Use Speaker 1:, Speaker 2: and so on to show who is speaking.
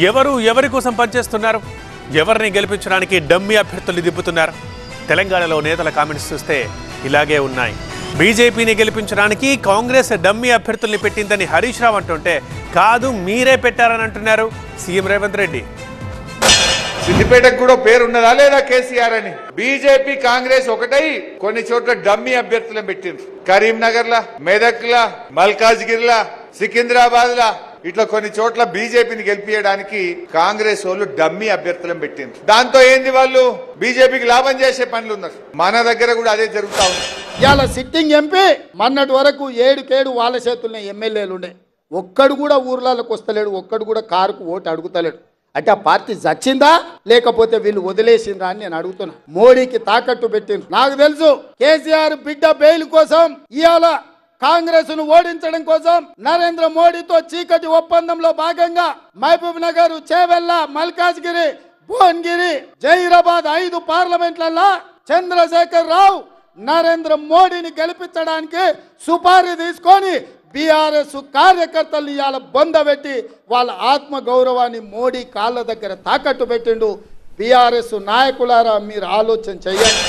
Speaker 1: ఎవరు ఎవరి కోసం పనిచేస్తున్నారు? ఎవరిని గెలిపించడానికి డమ్మీ అభ్యర్థులు దిప్పుతున్నారు? తెలంగాణలో నేతల కామెంట్స్ చూస్తే ఇలాగే ఉన్నాయి. బీజేపీని గెలిపించడానికి కాంగ్రెస్ డమ్మీ అభ్యర్థుల్ని పెట్టిందని హరీష్ రావు అంటుంటే, కాదు మీరే పెట్టారని అంటున్నారు సీఎం రేవంత్ రెడ్డి.
Speaker 2: సిద్దిపేటకు కూడా పేరు ఉన్నదా లేదా కేసీఆర్ అని? బీజేపీ కాంగ్రెస్ ఒకటై కొన్ని చోట్ల డమ్మీ అభ్యర్థులను పెట్టిండ్రు. కరీంనగర్ లా, మెదక్ లా, మల్కాజ్గిరి లా, సికింద్రాబాద్ లా ఇట్లా కొన్ని చోట్ల బీజేపీని గెలిపించడానికి కాంగ్రెస్ వాళ్ళు డమ్మీ అభ్యర్థులను పెట్టిండ్రు. దాంతో ఏంది, వాళ్ళు బీజేపీకి లాభం చేసే పనులు ఉన్నారు. మన దగ్గర కూడా అదే జరుగుతా ఉంది.
Speaker 3: ఇవాళ సిట్టింగ్ ఎంపీ మొన్నటి వరకు 7 వాళ్ళ చేతుల్లో ఎమ్మెల్యేలు ఉండే, ఒక్కడు కూడా ఊర్లలోకి వస్తలేడు, ఒక్కడు కూడా కారుకు ఓటు అడుగుతలేడు. అంటే ఆ పార్టీ చచ్చిందా లేకపోతే వీళ్ళు వదిలేసిందా అని నేను అడుగుతున్నా. మోడీకి తాకట్టు పెట్టిండ్రు. నాకు తెలుసు కేసీఆర్ బిడ్డ బెయిల్ కోసం ఇవాళ కాంగ్రెస్ ను ఓడించడం కోసం నరేంద్ర మోడీతో చీకటి ఒప్పందంలో భాగంగా మహబూబ్ నగర్, చేవెళ్ళ, మల్కాజ్గిరి, భువనగిరి, జహీరాబాద్ 5 పార్లమెంట్లలో చంద్రశేఖర్ రావు నరేంద్ర మోడీని గెలిపించడానికి సుపారీ తీసుకొని బీఆర్ఎస్ కార్యకర్తలు ఇవాళ బొందబెట్టి వాళ్ళ ఆత్మ గౌరవాన్ని మోడీ కాళ్ళ దగ్గర తాకట్టు పెట్టిండు. బీఆర్ఎస్ నాయకులారా, మీరు ఆలోచన చేయండి.